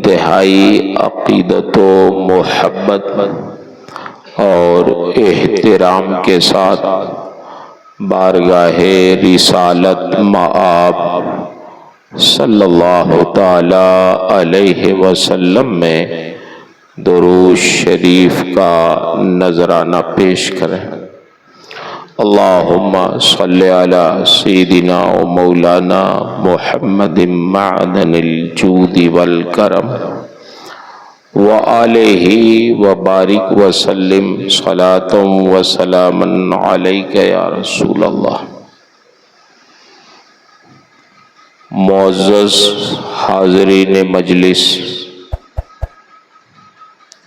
انتہائی عقیدت و محبت اور احترام کے ساتھ بارگاہ رسالت مآب صلی اللہ تعالی علیہ وسلم میں درود شریف کا نذرانہ پیش کریں۔ اللہم صلی علی سیدنا و مولانا محمد معدن الجود والکرم وآلہ وبارک وسلم صلاۃ و سلام علیک یا رسول اللہ۔ معزز حاضرین مجلس،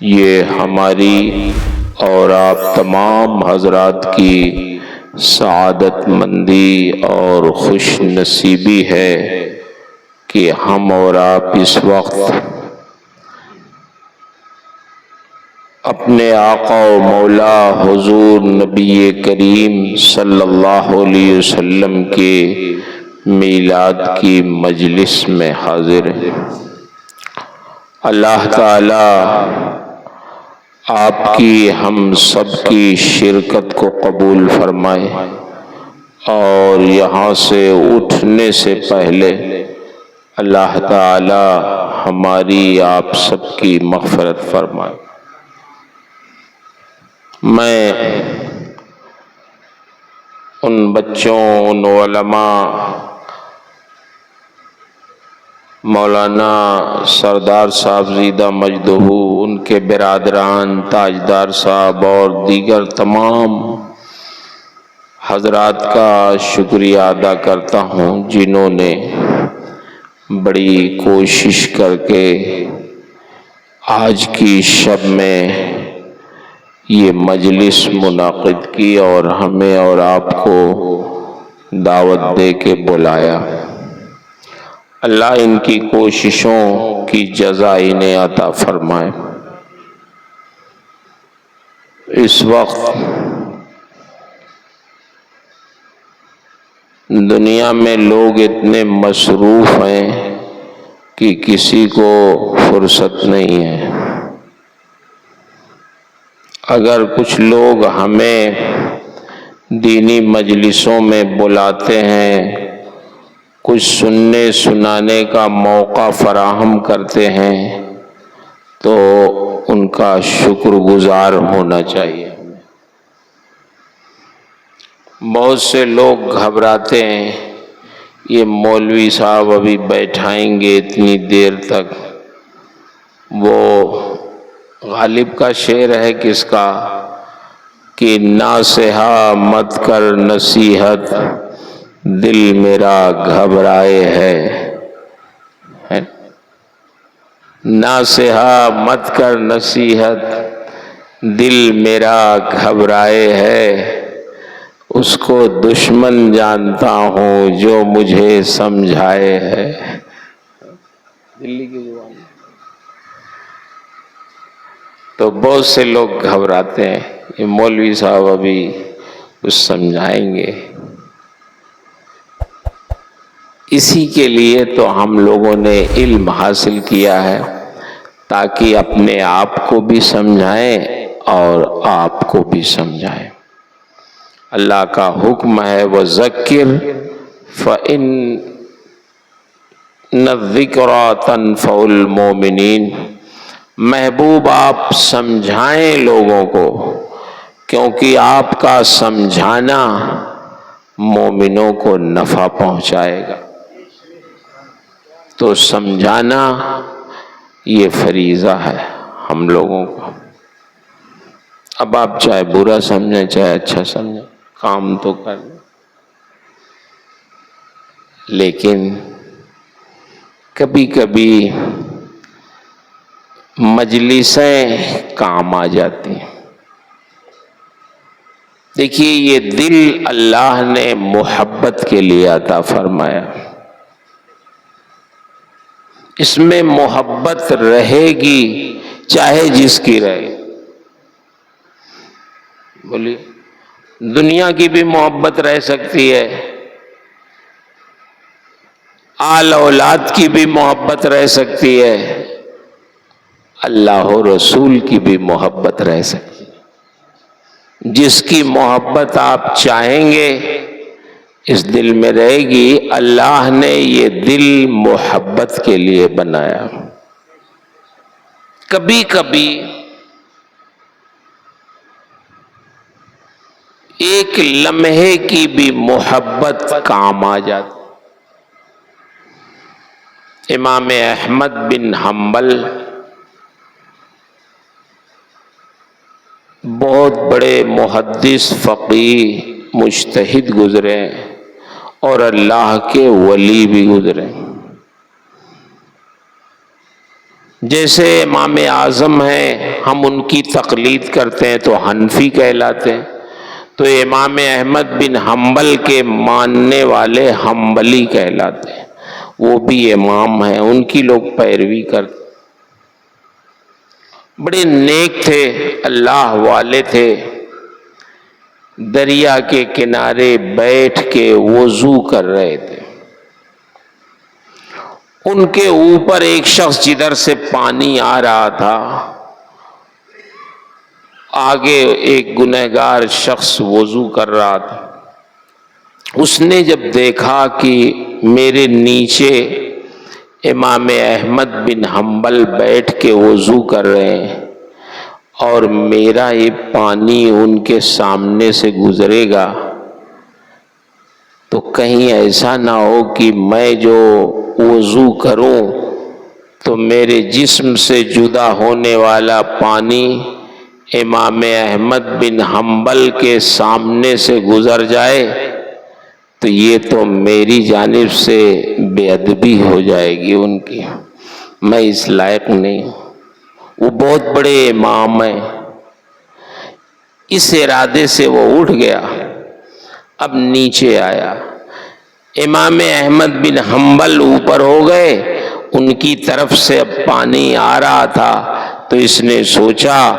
یہ ہماری اور آپ تمام حضرات کی سعادت مندی اور خوش نصیبی ہے کہ ہم اور آپ اس وقت اپنے آقا و مولا حضور نبی کریم صلی اللہ علیہ وسلم کے میلاد کی مجلس میں حاضر ہیں۔ اللہ تعالی آپ کی ہم سب کی شرکت کو قبول فرمائے اور یہاں سے اٹھنے سے پہلے اللہ تعالی ہماری آپ سب کی مغفرت فرمائے۔ میں ان بچوں، ان علماء، مولانا سردار صاحب زیدہ مجدہ، ان کے برادران، تاجدار صاحب اور دیگر تمام حضرات کا شکریہ ادا کرتا ہوں جنہوں نے بڑی کوشش کر کے آج کی شب میں یہ مجلس منعقد کی اور ہمیں اور آپ کو دعوت دے کے بلایا۔ اللہ ان کی کوششوں کی جزا انہیں عطا فرمائے۔ اس وقت دنیا میں لوگ اتنے مصروف ہیں کہ کسی کو فرصت نہیں ہے۔ اگر کچھ لوگ ہمیں دینی مجلسوں میں بلاتے ہیں، کچھ سننے سنانے کا موقع فراہم کرتے ہیں، تو ان کا شکر گزار ہونا چاہیے۔ بہت سے لوگ گھبراتے ہیں، یہ مولوی صاحب ابھی بیٹھائیں گے اتنی دیر تک۔ وہ غالب کا شعر ہے کس کا کہ ناصحہ مت کر نصیحت دل میرا گھبرائے ہے۔ ناصحہ مت کر نصیحت دل میرا گھبرائے ہے، اس کو دشمن جانتا ہوں جو مجھے سمجھائے ہے۔ دلی کی زبان تو بہت سے لوگ گھبراتے ہیں، یہ مولوی صاحب ابھی کچھ سمجھائیں گے۔ اسی کے لیے تو ہم لوگوں نے علم حاصل کیا ہے تاکہ اپنے آپ کو بھی سمجھائیں اور آپ کو بھی سمجھائیں۔ اللہ کا حکم ہے وَذَكِّرْ فَإِنَّ الذِّكْرَىٰ تَنفَعُ الْمُؤْمِنِينَ۔ محبوب آپ سمجھائیں لوگوں کو، کیونکہ آپ کا سمجھانا مومنوں کو نفع پہنچائے گا۔ تو سمجھانا یہ فریضہ ہے ہم لوگوں کا۔ اب آپ چاہے برا سمجھیں چاہے اچھا سمجھیں، کام تو کرنا۔ لیکن کبھی کبھی مجلسیں کام آ جاتی ہیں۔ دیکھیے یہ دل اللہ نے محبت کے لیے عطا فرمایا، اس میں محبت رہے گی چاہے جس کی رہے۔ بولیے، دنیا کی بھی محبت رہ سکتی ہے، آل اولاد کی بھی محبت رہ سکتی ہے، اللہ و رسول کی بھی محبت رہ سکتی ہے۔ جس کی محبت آپ چاہیں گے اس دل میں رہے گی۔ اللہ نے یہ دل محبت کے لیے بنایا۔ کبھی کبھی ایک لمحے کی بھی محبت کام آ جاتی۔ امام احمد بن حنبل بہت بڑے محدث، فقیہ، مجتہد گزرے اور اللہ کے ولی بھی گزرے۔ جیسے امام اعظم ہیں، ہم ان کی تقلید کرتے ہیں تو حنفی کہلاتے ہیں، تو امام احمد بن حنبل کے ماننے والے حنبلی کہلاتے ہیں۔ وہ بھی امام ہیں، ان کی لوگ پیروی کرتے۔ بڑے نیک تھے، اللہ والے تھے۔ دریا کے کنارے بیٹھ کے وضو کر رہے تھے۔ ان کے اوپر ایک شخص جدھر سے پانی آ رہا تھا، آگے ایک گنہگار شخص وضو کر رہا تھا۔ اس نے جب دیکھا کہ میرے نیچے امام احمد بن حنبل بیٹھ کے وضو کر رہے ہیں اور میرا یہ پانی ان کے سامنے سے گزرے گا تو کہیں ایسا نہ ہو کہ میں جو وضو کروں تو میرے جسم سے جدا ہونے والا پانی امام احمد بن حنبل کے سامنے سے گزر جائے تو یہ تو میری جانب سے بے ادبی ہو جائے گی ان کی، میں اس لائق نہیں ہوں۔ وہ بہت بڑے امام ہیں۔ اس ارادے سے وہ اٹھ گیا، اب نیچے آیا۔ امام احمد بن حنبل اوپر ہو گئے، ان کی طرف سے اب پانی آ رہا تھا تو اس نے سوچا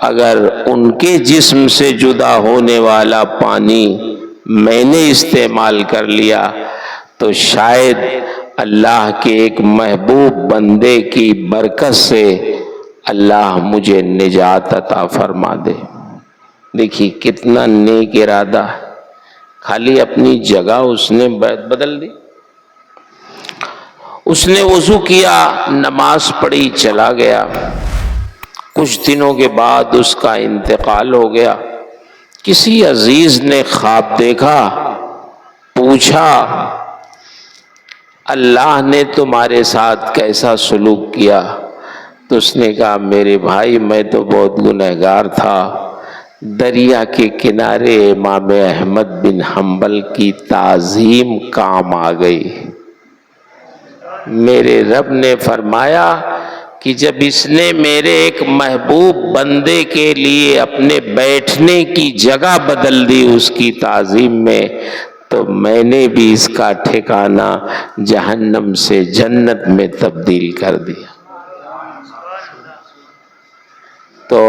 اگر ان کے جسم سے جدا ہونے والا پانی میں نے استعمال کر لیا تو شاید اللہ کے ایک محبوب بندے کی برکت سے اللہ مجھے نجات عطا فرما دے۔ دیکھیے کتنا نیک ارادہ، خالی اپنی جگہ اس نے بدل دی۔ اس نے وضو کیا، نماز پڑھی، چلا گیا۔ کچھ دنوں کے بعد اس کا انتقال ہو گیا۔ کسی عزیز نے خواب دیکھا، پوچھا اللہ نے تمہارے ساتھ کیسا سلوک کیا؟ تو اس نے کہا میرے بھائی میں تو بہت گنہگار تھا، دریا کے کنارے امام احمد بن حنبل کی تعظیم کام آ گئی۔ میرے رب نے فرمایا کہ جب اس نے میرے ایک محبوب بندے کے لیے اپنے بیٹھنے کی جگہ بدل دی اس کی تعظیم میں، تو میں نے بھی اس کا ٹھکانہ جہنم سے جنت میں تبدیل کر دیا۔ تو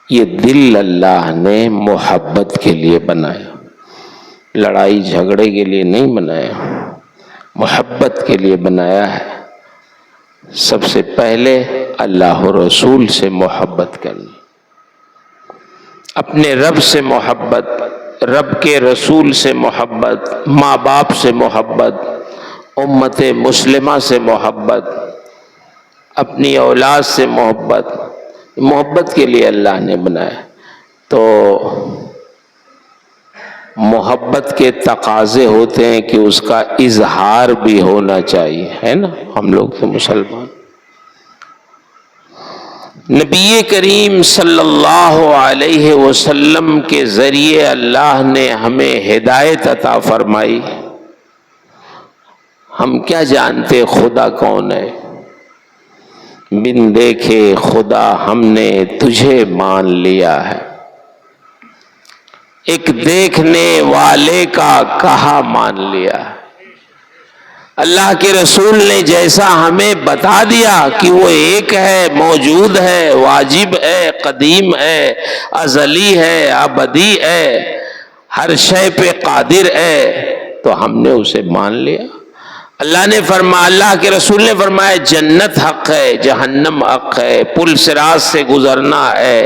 یہ دل اللہ نے محبت کے لیے بنایا، لڑائی جھگڑے کے لیے نہیں بنایا، محبت کے لیے بنایا ہے۔ سب سے پہلے اللہ و رسول سے محبت کرنی، اپنے رب سے محبت، رب کے رسول سے محبت، ماں باپ سے محبت، امت مسلمہ سے محبت، اپنی اولاد سے محبت، محبت کے لیے اللہ نے بنایا۔ تو محبت کے تقاضے ہوتے ہیں کہ اس کا اظہار بھی ہونا چاہیے، ہے نا؟ ہم لوگ تو مسلمان۔ نبی کریم صلی اللہ علیہ وسلم کے ذریعے اللہ نے ہمیں ہدایت عطا فرمائی۔ ہم کیا جانتے خدا کون ہے؟ بن دیکھے خدا ہم نے تجھے مان لیا ہے، ایک دیکھنے والے کا کہا مان لیا۔ اللہ کے رسول نے جیسا ہمیں بتا دیا کہ وہ ایک ہے، موجود ہے، واجب ہے، قدیم ہے، ازلی ہے، ابدی ہے، ہر شے پہ قادر ہے، تو ہم نے اسے مان لیا۔ اللہ نے فرمایا، اللہ کے رسول نے فرمایا جنت حق ہے، جہنم حق ہے، پل صراط سے گزرنا ہے،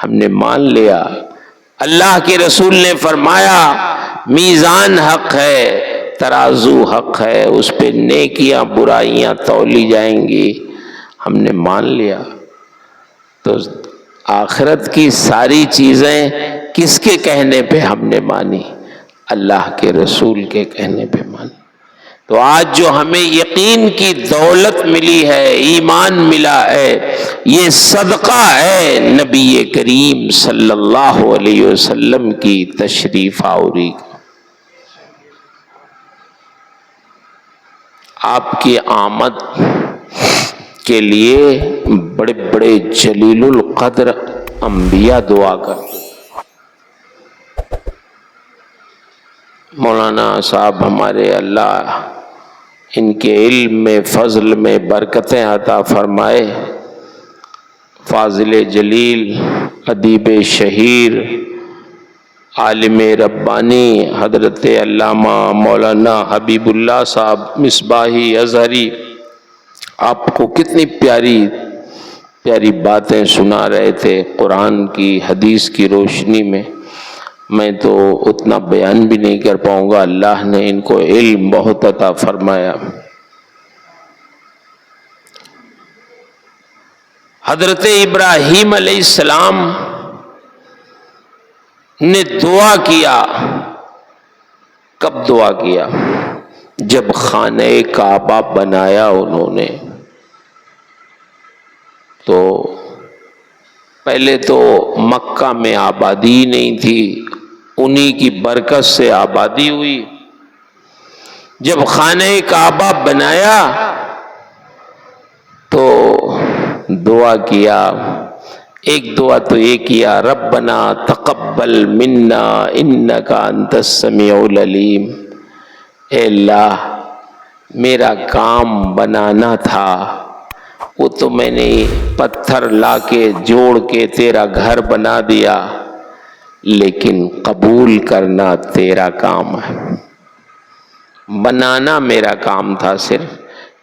ہم نے مان لیا۔ اللہ کے رسول نے فرمایا میزان حق ہے، ترازو حق ہے، اس پہ نیکیاں برائیاں تولی جائیں گی، ہم نے مان لیا۔ تو آخرت کی ساری چیزیں کس کے کہنے پہ ہم نے مانی؟ اللہ کے رسول کے کہنے پہ مانی۔ تو آج جو ہمیں یقین کی دولت ملی ہے، ایمان ملا ہے، یہ صدقہ ہے نبی کریم صلی اللہ علیہ وسلم کی تشریف آوری کا۔ آپ کی آمد کے لیے بڑے بڑے جلیل القدر انبیاء دعا کرتے۔ مولانا صاحب ہمارے، اللہ ان کے علم میں فضل میں برکتیں عطا فرمائے، فاضل جلیل، ادیب شہیر، عالم ربانی حضرت علامہ مولانا حبیب اللہ صاحب مصباحی ازہری آپ کو کتنی پیاری پیاری باتیں سنا رہے تھے قرآن کی حدیث کی روشنی میں۔ میں تو اتنا بیان بھی نہیں کر پاؤں گا، اللہ نے ان کو علم بہت عطا فرمایا۔ حضرت ابراہیم علیہ السلام نے دعا کیا، کب دعا کیا؟ جب خانہ کعبہ بنایا انہوں نے، تو پہلے تو مکہ میں آبادی نہیں تھی، انہی کی برکت سے آبادی ہوئی۔ جب خانہ کعبہ بنایا تو دعا کیا، ایک دعا تو یہ کیا، ربنا تقبل منا انک انت السمیع العلیم، اے اللہ میرا کام بنانا تھا، وہ تو میں نے پتھر لا کے جوڑ کے تیرا گھر بنا دیا، لیکن قبول کرنا تیرا کام ہے۔ بنانا میرا کام تھا صرف،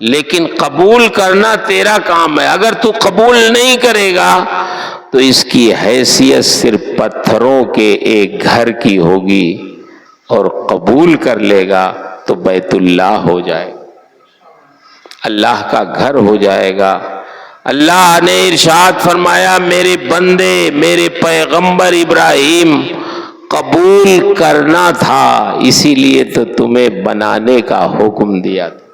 لیکن قبول کرنا تیرا کام ہے۔ اگر تو قبول نہیں کرے گا تو اس کی حیثیت صرف پتھروں کے ایک گھر کی ہوگی، اور قبول کر لے گا تو بیت اللہ ہو جائے، اللہ کا گھر ہو جائے گا۔ اللہ نے ارشاد فرمایا میرے بندے میرے پیغمبر ابراہیم قبول کرنا تھا، اسی لیے تو تمہیں بنانے کا حکم دیا تھا۔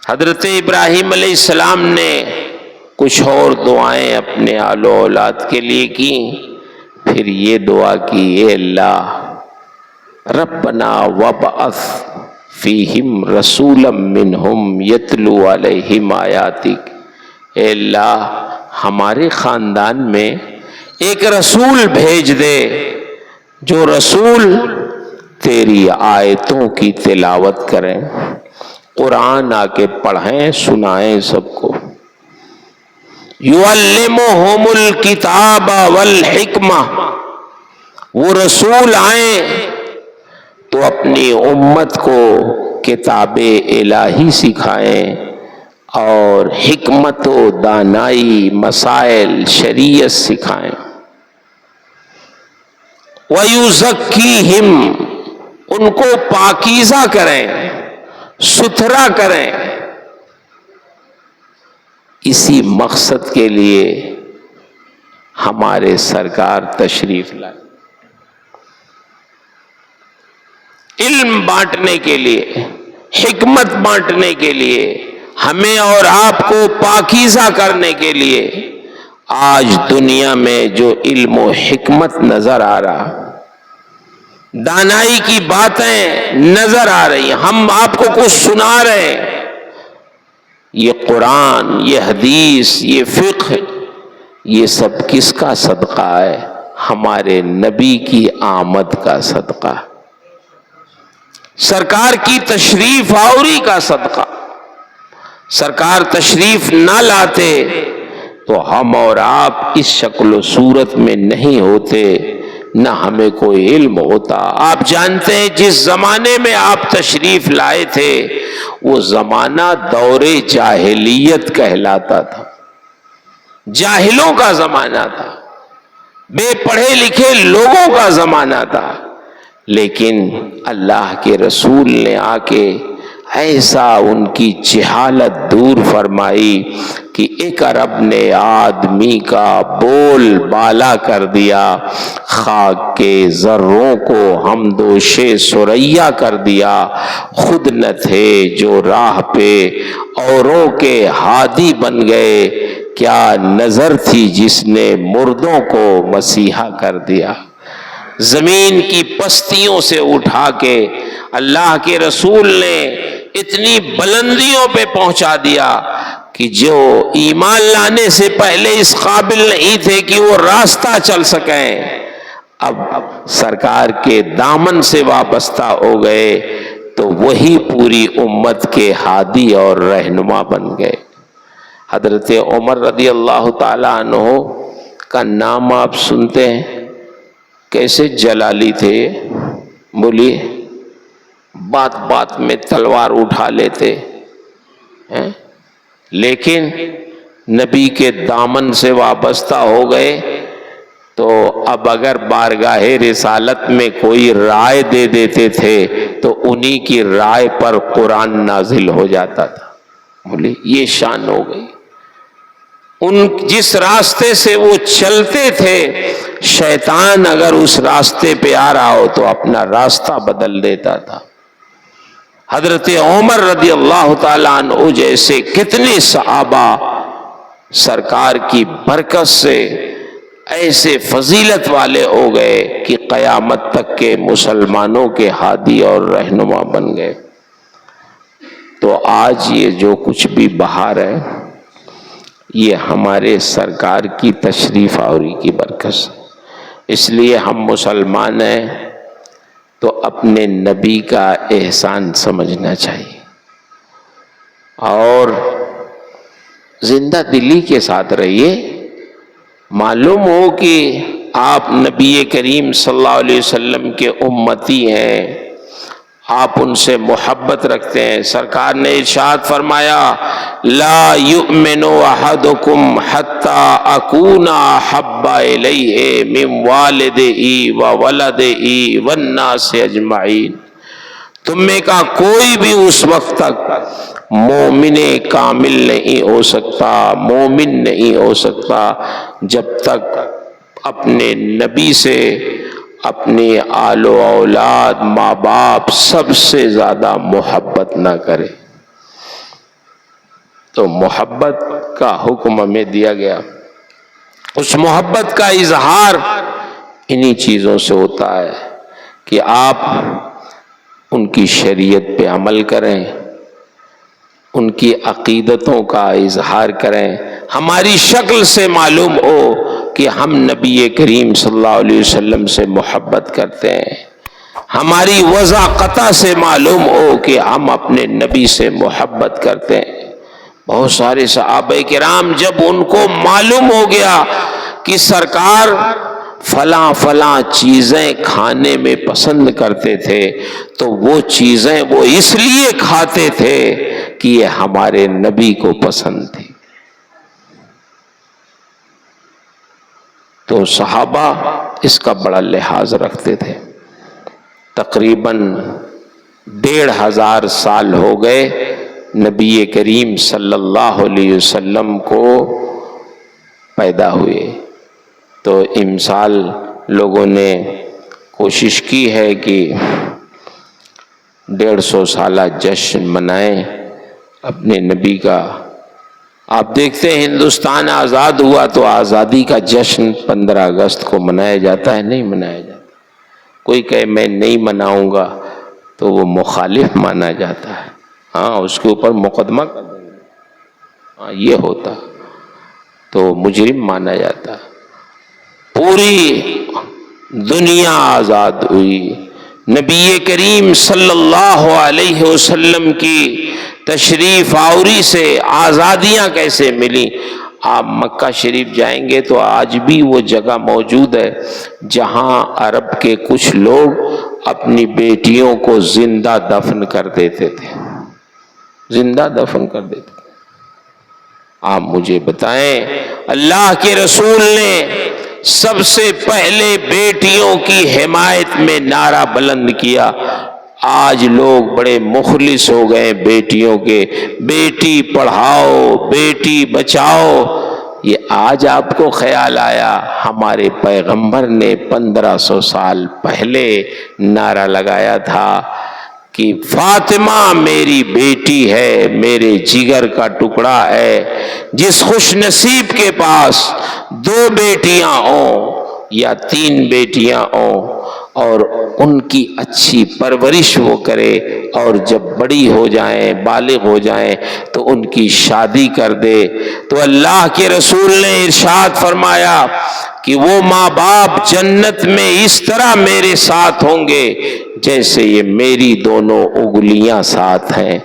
حضرت ابراہیم علیہ السلام نے کچھ اور دعائیں اپنے آل و اولاد کے لیے کی، پھر یہ دعا کی، اے اللہ ربنا وابعث فیہم رسولا منہم یتلو علیہم آیاتک، اے اللہ ہمارے خاندان میں ایک رسول بھیج دے، جو رسول تیری آیتوں کی تلاوت کریں، قرآن آ کے پڑھیں سنائیں سب کو۔ یعلمہم الکتاب والحکمہ، وہ رسول آئیں تو اپنی امت کو کتاب الہی سکھائیں اور حکمت و دانائی مسائل شریعت سکھائیں۔ وَيُزَكِّيهِمْ، ان کو پاکیزہ کریں، ستھرا کریں۔ اسی مقصد کے لیے ہمارے سرکار تشریف لائے، علم بانٹنے کے لیے، حکمت بانٹنے کے لیے، ہمیں اور آپ کو پاکیزہ کرنے کے لیے۔ آج دنیا میں جو علم و حکمت نظر آ رہا، دانائی کی باتیں نظر آ رہی، ہم آپ کو کچھ سنا رہے ہیں، یہ قرآن، یہ حدیث، یہ فقہ، یہ سب کس کا صدقہ ہے؟ ہمارے نبی کی آمد کا صدقہ، سرکار کی تشریف آوری کا صدقہ۔ سرکار تشریف نہ لاتے تو ہم اور آپ اس شکل و صورت میں نہیں ہوتے، نہ ہمیں کوئی علم ہوتا۔ آپ جانتے ہیں جس زمانے میں آپ تشریف لائے تھے وہ زمانہ دور جاہلیت کہلاتا تھا، جاہلوں کا زمانہ تھا، بے پڑھے لکھے لوگوں کا زمانہ تھا، لیکن اللہ کے رسول نے آ کے ایسا ان کی جہالت دور فرمائی کہ ایک عرب نے آدمی کا بول بالا کر دیا، خاک کے ذروں کو حمدوش ثریا کر دیا، خود نہ تھے جو راہ پہ اوروں کے ہادی بن گئے، کیا نظر تھی جس نے مردوں کو مسیحا کر دیا۔ زمین کی پستیوں سے اٹھا کے اللہ کے رسول نے اتنی بلندیوں پہ پہنچا دیا کہ جو ایمان لانے سے پہلے اس قابل نہیں تھے کہ وہ راستہ چل سکیں، اب سرکار کے دامن سے وابستہ ہو گئے تو وہی پوری امت کے ہادی اور رہنما بن گئے۔ حضرت عمر رضی اللہ تعالی عنہ کا نام آپ سنتے ہیں، کیسے جلالی تھے، بولیے، بات بات میں تلوار اٹھا لیتے ہیں، لیکن نبی کے دامن سے وابستہ ہو گئے تو اب اگر بارگاہ رسالت میں کوئی رائے دے دیتے تھے تو انہی کی رائے پر قرآن نازل ہو جاتا تھا۔ بولیے، یہ شان ہو گئی۔ جس راستے سے وہ چلتے تھے، شیطان اگر اس راستے پہ آ رہا ہو تو اپنا راستہ بدل دیتا تھا۔ حضرت عمر رضی اللہ تعالیٰ عنہ جیسے کتنے صحابہ سرکار کی برکت سے ایسے فضیلت والے ہو گئے کہ قیامت تک کے مسلمانوں کے ہادی اور رہنما بن گئے۔ تو آج یہ جو کچھ بھی بہار ہے یہ ہمارے سرکار کی تشریف آوری کی برکت سے، اس لیے ہم مسلمان ہیں تو اپنے نبی کا احسان سمجھنا چاہیے اور زندہ دلی کے ساتھ رہیے۔ معلوم ہو کہ آپ نبی کریم صلی اللہ علیہ وسلم کے امتی ہیں، آپ ان سے محبت رکھتے ہیں۔ سرکار نے ارشاد فرمایا، لا یؤمن احدکم حتی اکون احب الیہ من والدہ وولدہ والناس اجمعین۔ تم میں کا کوئی بھی اس وقت تک مومن کامل نہیں ہو سکتا، مومن نہیں ہو سکتا جب تک اپنے نبی سے، اپنی آل و اولاد، ماں باپ سب سے زیادہ محبت نہ کرے۔ تو محبت کا حکم ہمیں دیا گیا، اس محبت کا اظہار انہی چیزوں سے ہوتا ہے کہ آپ ان کی شریعت پہ عمل کریں، ان کی عقیدتوں کا اظہار کریں۔ ہماری شکل سے معلوم ہو کہ ہم نبی کریم صلی اللہ علیہ وسلم سے محبت کرتے ہیں، ہماری وضاقتہ سے معلوم ہو کہ ہم اپنے نبی سے محبت کرتے ہیں۔ بہت سارے صحابہ کرام جب ان کو معلوم ہو گیا کہ سرکار فلاں فلاں چیزیں کھانے میں پسند کرتے تھے تو وہ چیزیں وہ اس لیے کھاتے تھے کہ یہ ہمارے نبی کو پسند تھی۔ تو صحابہ اس کا بڑا لحاظ رکھتے تھے۔ تقریباً 1500 سال ہو گئے نبی کریم صلی اللہ علیہ وسلم کو پیدا ہوئے، تو امسال لوگوں نے کوشش کی ہے کہ 150 سالہ جشن منائیں اپنے نبی کا۔ آپ دیکھتے ہیں ہندوستان آزاد ہوا تو آزادی کا جشن 15 اگست کو منایا جاتا ہے، نہیں منایا جاتا۔ کوئی کہے میں نہیں مناؤں گا تو وہ مخالف مانا جاتا ہے، ہاں اس کے اوپر مقدمہ کر دیں گے، ہاں یہ ہوتا تو مجرم مانا جاتا۔ پوری دنیا آزاد ہوئی، نبی کریم صلی اللہ علیہ وسلم کی تشریف آوری سے آزادیاں کیسے ملی؟ آپ مکہ شریف جائیں گے تو آج بھی وہ جگہ موجود ہے جہاں عرب کے کچھ لوگ اپنی بیٹیوں کو زندہ دفن کر دیتے تھے، زندہ دفن کر دیتے تھے۔ آپ مجھے بتائیں، اللہ کے رسول نے سب سے پہلے بیٹیوں کی حمایت میں نعرہ بلند کیا۔ آج لوگ بڑے مخلص ہو گئے بیٹیوں کے، بیٹی پڑھاؤ، بیٹی بچاؤ۔ یہ آج آپ کو خیال آیا؟ ہمارے پیغمبر نے 1500 سال پہلے نعرہ لگایا تھا کہ فاطمہ میری بیٹی ہے، میرے جگر کا ٹکڑا ہے۔ جس خوش نصیب کے پاس 2 بیٹیاں ہوں یا 3 بیٹیاں ہوں اور ان کی اچھی پرورش وہ کرے، اور جب بڑی ہو جائیں، بالغ ہو جائیں تو ان کی شادی کر دے، تو اللہ کے رسول نے ارشاد فرمایا کہ وہ ماں باپ جنت میں اس طرح میرے ساتھ ہوں گے جیسے یہ میری دونوں انگلیاں ساتھ ہیں۔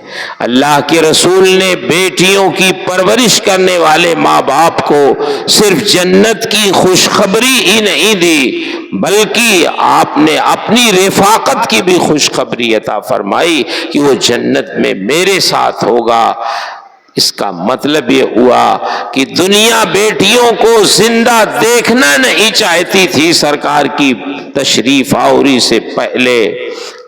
اللہ کے رسول نے بیٹیوں کی پرورش کرنے والے ماں باپ کو صرف جنت کی خوشخبری ہی نہیں دی، بلکہ آپ نے اپنی رفاقت کی بھی خوشخبری عطا فرمائی کہ وہ جنت میں میرے ساتھ ہوگا۔ اس کا مطلب یہ ہوا کہ دنیا بیٹیوں کو زندہ دیکھنا نہیں چاہتی تھی سرکار کی تشریف آوری سے پہلے،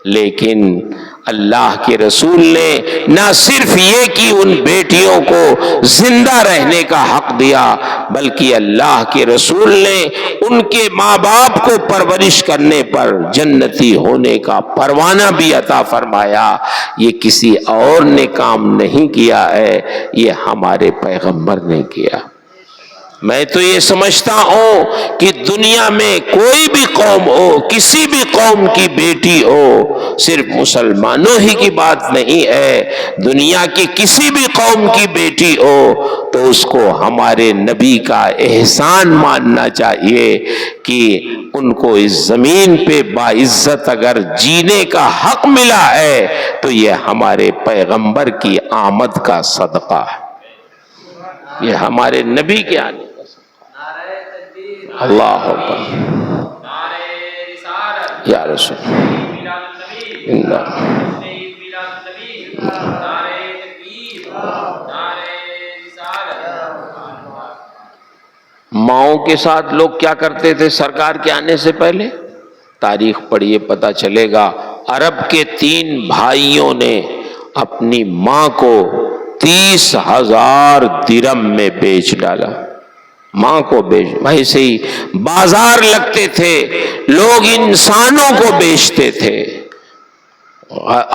لیکن اللہ کے رسول نے نہ صرف یہ کہ ان بیٹیوں کو زندہ رہنے کا حق دیا، بلکہ اللہ کے رسول نے ان کے ماں باپ کو پرورش کرنے پر جنتی ہونے کا پروانہ بھی عطا فرمایا۔ یہ کسی اور نے کام نہیں کیا ہے، یہ ہمارے پیغمبر نے کیا۔ میں تو یہ سمجھتا ہوں کہ دنیا میں کوئی بھی قوم ہو، کسی بھی قوم کی بیٹی ہو، صرف مسلمانوں ہی کی بات نہیں ہے، دنیا کی کسی بھی قوم کی بیٹی ہو تو اس کو ہمارے نبی کا احسان ماننا چاہیے کہ ان کو اس زمین پہ باعزت اگر جینے کا حق ملا ہے تو یہ ہمارے پیغمبر کی آمد کا صدقہ ہے، یہ ہمارے نبی کے آنے کا صدقہ۔ اللہ اکبر، یا رسول اللہ۔ ماؤں کے ساتھ لوگ کیا کرتے تھے سرکار کے آنے سے پہلے؟ تاریخ پڑھیے پتہ چلے گا۔ عرب کے 3 بھائیوں نے اپنی ماں کو 30,000 درہم میں بیچ ڈالا، ماں کو بیچ، ویسے ہی بازار لگتے تھے، لوگ انسانوں کو بیچتے تھے۔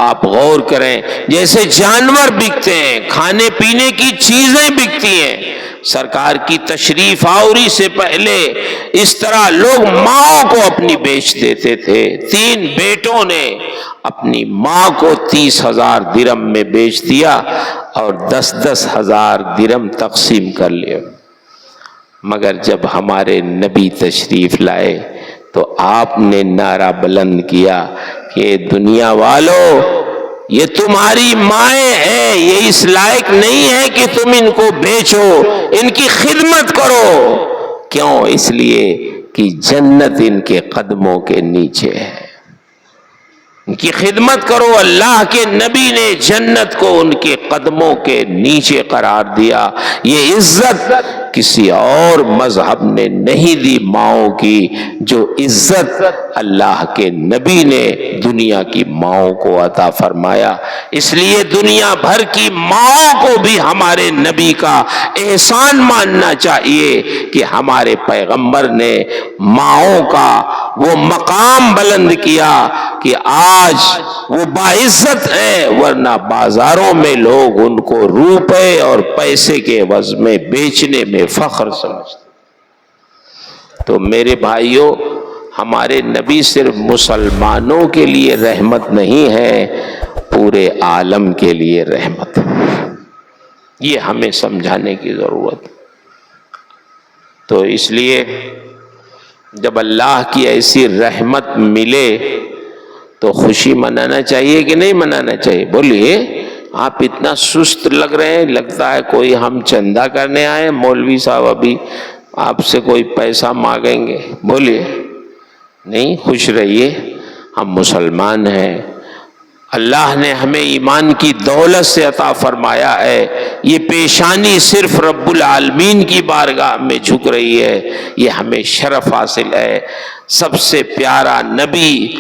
آپ غور کریں، جیسے جانور بکتے ہیں، کھانے پینے کی چیزیں بکتی ہیں، سرکار کی تشریف آوری سے پہلے اس طرح لوگ ماں کو اپنی بیچ دیتے تھے۔ 3 بیٹوں نے اپنی ماں کو 30,000 درہم میں بیچ دیا اور 10,000 درہم تقسیم کر لیا۔ مگر جب ہمارے نبی تشریف لائے تو آپ نے نعرہ بلند کیا کہ دنیا والو، یہ تمہاری مائیں ہیں، یہ اس لائق نہیں ہے کہ تم ان کو بیچو، ان کی خدمت کرو۔ کیوں؟ اس لیے کہ جنت ان کے قدموں کے نیچے ہے، ان کی خدمت کرو۔ اللہ کے نبی نے جنت کو ان کے قدموں کے نیچے قرار دیا۔ یہ عزت کسی اور مذہب نے نہیں دی ماؤں کی، جو عزت اللہ کے نبی نے دنیا کی ماؤں کو عطا فرمایا۔ اس لیے دنیا بھر کی ماؤں کو بھی ہمارے نبی کا احسان ماننا چاہیے کہ ہمارے پیغمبر نے ماؤں کا وہ مقام بلند کیا کہ آج وہ باعزت ہیں، ورنہ بازاروں میں لوگ ان کو روپے اور پیسے کے عوض میں بیچنے میں فخر سمجھتے۔ تو میرے بھائیوں، ہمارے نبی صرف مسلمانوں کے لیے رحمت نہیں ہے، پورے عالم کے لیے رحمت، یہ ہمیں سمجھانے کی ضرورت۔ تو اس لیے جب اللہ کی ایسی رحمت ملے تو خوشی منانا چاہیے کہ نہیں منانا چاہیے؟ بولیے، آپ اتنا سست لگ رہے ہیں، لگتا ہے کوئی ہم چندہ کرنے آئے، مولوی صاحب ابھی آپ سے کوئی پیسہ مانگیں گے۔ بولیے نہیں، خوش رہیے، ہم مسلمان ہیں، اللہ نے ہمیں ایمان کی دولت سے عطا فرمایا ہے، یہ پیشانی صرف رب العالمین کی بارگاہ میں جھک رہی ہے، یہ ہمیں شرف حاصل ہے۔ سب سے پیارا نبی،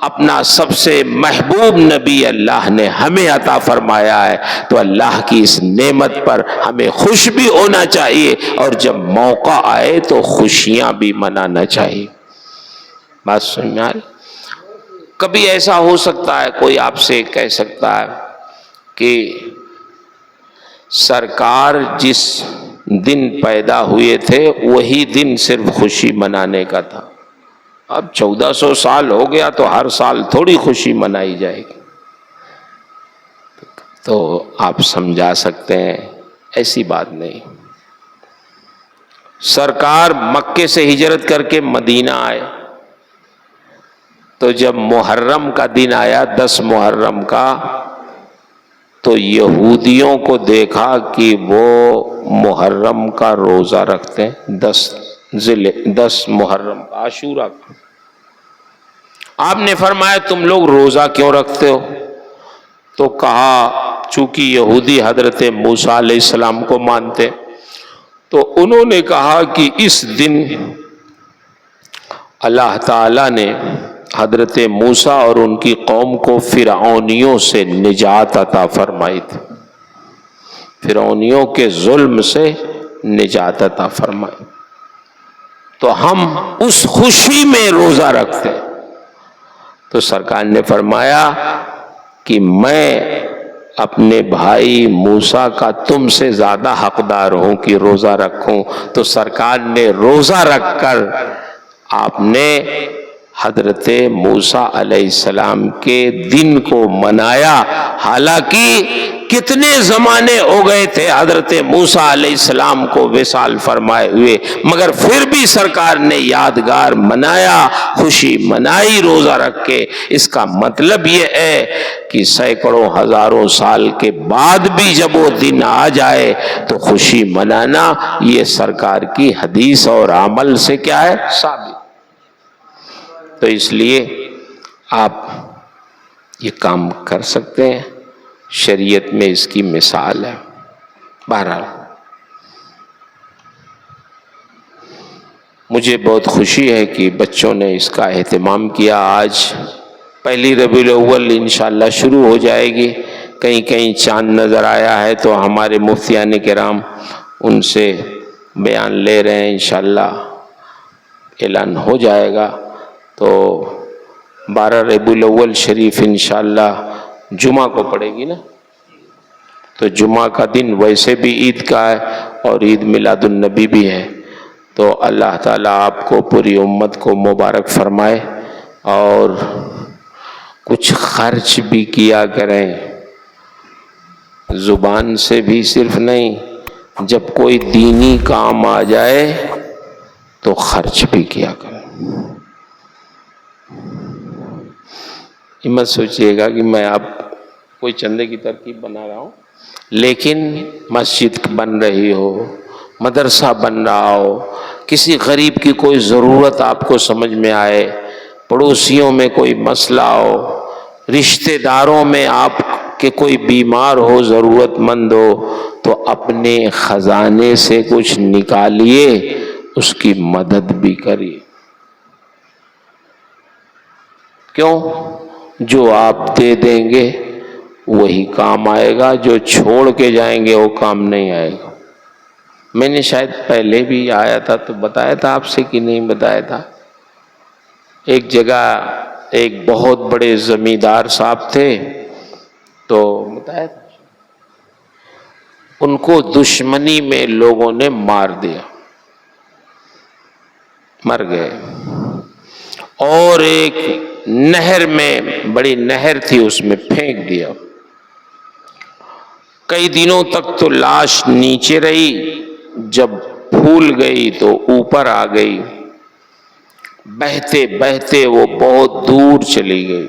اپنا سب سے محبوب نبی اللہ نے ہمیں عطا فرمایا ہے، تو اللہ کی اس نعمت پر ہمیں خوش بھی ہونا چاہیے، اور جب موقع آئے تو خوشیاں بھی منانا چاہیے۔ بات سمجھ میں آ رہی؟ کبھی ایسا ہو سکتا ہے کوئی آپ سے کہہ سکتا ہے کہ سرکار جس دن پیدا ہوئے تھے وہی دن صرف خوشی منانے کا تھا، اب 1400 سال ہو گیا تو ہر سال تھوڑی خوشی منائی جائے گی۔ تو آپ سمجھا سکتے ہیں ایسی بات نہیں۔ سرکار مکے سے ہجرت کر کے مدینہ آئے، تو جب محرم کا دن آیا، 10 محرم کا، تو یہودیوں کو دیکھا کہ وہ محرم کا روزہ رکھتے ہیں، 10 محرم کا، عاشورہ کا۔ آپ نے فرمایا تم لوگ روزہ کیوں رکھتے ہو؟ تو کہا چونکہ یہودی حضرت موسیٰ علیہ السلام کو مانتے، تو انہوں نے کہا کہ اس دن اللہ تعالیٰ نے حضرت موسیٰ اور ان کی قوم کو فرعونیوں سے نجات عطا فرمائی تھی، فرعونیوں کے ظلم سے نجات عطا فرمائی، تو ہم اس خوشی میں روزہ رکھتے ہیں۔ تو سرکار نے فرمایا کہ میں اپنے بھائی موسیٰ کا تم سے زیادہ حقدار ہوں کہ روزہ رکھوں، تو سرکار نے روزہ رکھ کر آپ نے حضرت موسیٰ علیہ السلام کے دن کو منایا۔ حالانکہ کتنے زمانے ہو گئے تھے حضرت موسیٰ علیہ السلام کو وصال فرمائے ہوئے، مگر پھر بھی سرکار نے یادگار منایا، خوشی منائی روزہ رکھ کے۔ اس کا مطلب یہ ہے کہ سینکڑوں ہزاروں سال کے بعد بھی جب وہ دن آ جائے تو خوشی منانا یہ سرکار کی حدیث اور عمل سے کیا ہے؟ ثابت۔ تو اس لیے آپ یہ کام کر سکتے ہیں، شریعت میں اس کی مثال ہے۔ بہرحال مجھے بہت خوشی ہے کہ بچوں نے اس کا اہتمام کیا۔ آج پہلی ربیع الاول انشاءاللہ شروع ہو جائے گی، کہیں کہیں چاند نظر آیا ہے تو ہمارے مفتیان کرام ان سے بیان لے رہے ہیں، انشاءاللہ اعلان ہو جائے گا۔ تو 12 ربیع الاول شریف انشاءاللہ جمعہ کو پڑے گی نا، تو جمعہ کا دن ویسے بھی عید کا ہے اور عید میلاد النبی بھی ہے، تو اللہ تعالیٰ آپ کو پوری امت کو مبارک فرمائے، اور کچھ خرچ بھی کیا کریں، زبان سے بھی صرف نہیں، جب کوئی دینی کام آ جائے تو خرچ بھی کیا کریں۔ مت سوچئے گا کہ میں آپ کوئی چندے کی ترکیب بنا رہا ہوں، لیکن مسجد بن رہی ہو، مدرسہ بن رہا ہو، کسی غریب کی کوئی ضرورت آپ کو سمجھ میں آئے، پڑوسیوں میں کوئی مسئلہ ہو، رشتہ داروں میں آپ کے کوئی بیمار ہو، ضرورت مند ہو، تو اپنے خزانے سے کچھ نکالیے، اس کی مدد بھی کریے۔ کیوں؟ جو آپ دے دیں گے وہی کام آئے گا، جو چھوڑ کے جائیں گے وہ کام نہیں آئے گا۔ میں نے شاید پہلے بھی آیا تھا تو بتایا تھا آپ سے کہ نہیں بتایا تھا، ایک جگہ ایک بہت بڑے زمیندار صاحب تھے، تو بتایا تھا ان کو دشمنی میں لوگوں نے مار دیا، مر گئے، اور ایک نہر میں، بڑی نہر تھی، اس میں پھینک دیا۔ کئی دنوں تک تو لاش نیچے رہی، جب پھول گئی تو اوپر آ گئی، بہتے بہتے وہ بہت دور چلی گئی۔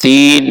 3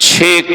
6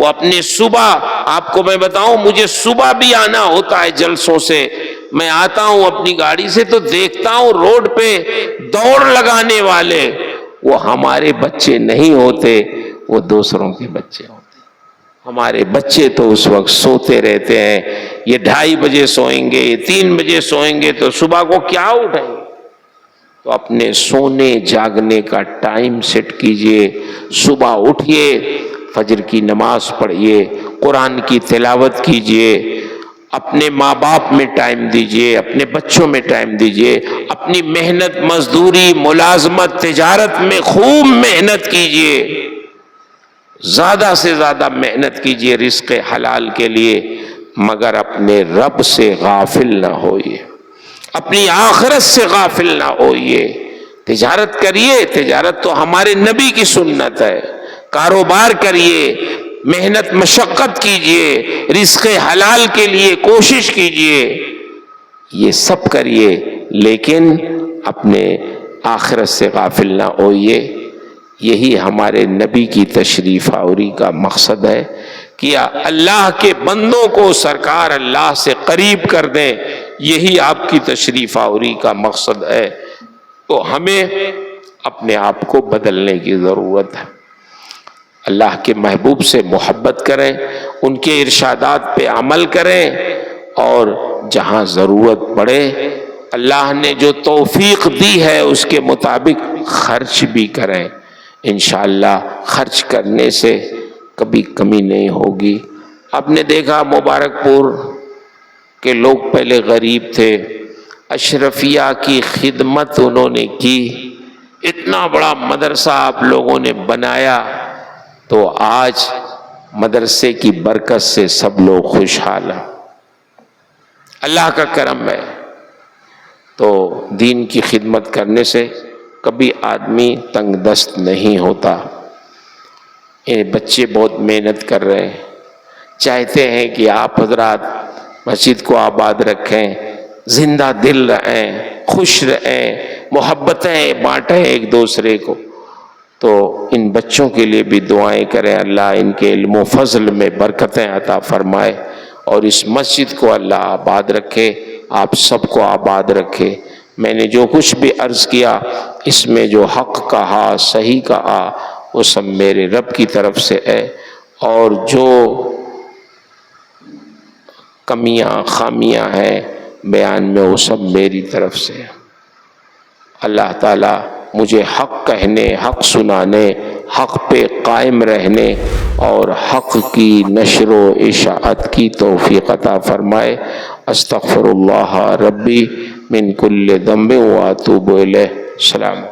وہ اپنے صبح، آپ کو میں بتاؤں مجھے صبح بھی آنا ہوتا ہے جلسوں سے، میں آتا ہوں اپنی گاڑی سے تو دیکھتا ہوں روڈ پہ دوڑ لگانے والے وہ ہمارے بچے نہیں ہوتے، وہ دوسروں کے بچے ہوتے۔ ہمارے بچے تو اس وقت سوتے رہتے ہیں، یہ 2:30 بجے سوئیں گے، یہ 3 بجے سوئیں گے تو صبح کو کیا اٹھیں گے؟ تو اپنے سونے جاگنے کا ٹائم سیٹ کیجئے، صبح اٹھئے، فجر کی نماز پڑھیے، قرآن کی تلاوت کیجئے، اپنے ماں باپ میں ٹائم دیجئے، اپنے بچوں میں ٹائم دیجئے، اپنی محنت مزدوری ملازمت تجارت میں خوب محنت کیجئے، زیادہ سے زیادہ محنت کیجئے رزق حلال کے لیے، مگر اپنے رب سے غافل نہ ہوئیے، اپنی آخرت سے غافل نہ ہوئیے۔ تجارت کریے، تجارت تو ہمارے نبی کی سنت ہے، کاروبار کریے، محنت مشقت کیجئے، رزق حلال کے لیے کوشش کیجئے، یہ سب کریے، لیکن اپنے آخرت سے غافل نہ ہوئیے۔ یہی ہمارے نبی کی تشریف آوری کا مقصد ہے کہ اللہ کے بندوں کو سرکار اللہ سے قریب کر دیں، یہی آپ کی تشریف آوری کا مقصد ہے۔ تو ہمیں اپنے آپ کو بدلنے کی ضرورت ہے، اللہ کے محبوب سے محبت کریں، ان کے ارشادات پہ عمل کریں، اور جہاں ضرورت پڑے اللہ نے جو توفیق دی ہے اس کے مطابق خرچ بھی کریں، انشاءاللہ خرچ کرنے سے کبھی کمی نہیں ہوگی۔ آپ نے دیکھا مبارک پور کے لوگ پہلے غریب تھے، اشرفیہ کی خدمت انہوں نے کی، اتنا بڑا مدرسہ آپ لوگوں نے بنایا، تو آج مدرسے کی برکت سے سب لوگ خوشحال ہیں، اللہ کا کرم ہے۔ تو دین کی خدمت کرنے سے کبھی آدمی تنگ دست نہیں ہوتا۔ یہ بچے بہت محنت کر رہے ہیں، چاہتے ہیں کہ آپ حضرات مسجد کو آباد رکھیں، زندہ دل رہیں، خوش رہیں، محبتیں بانٹیں ایک دوسرے کو۔ تو ان بچوں کے لیے بھی دعائیں کریں، اللہ ان کے علم و فضل میں برکتیں عطا فرمائے، اور اس مسجد کو اللہ آباد رکھے، آپ سب کو آباد رکھے۔ میں نے جو کچھ بھی عرض کیا اس میں جو حق کہا، صحیح کہا، وہ سب میرے رب کی طرف سے ہے، اور جو کمیاں خامیاں ہیں بیان میں وہ سب میری طرف سے ہے۔ اللہ تعالیٰ مجھے حق کہنے، حق سنانے، حق پہ قائم رہنے اور حق کی نشر و اشاعت کی توفیق عطا فرمائے۔ استغفر اللہ ربی من کل ذنب واتوب الیہ۔ السلام۔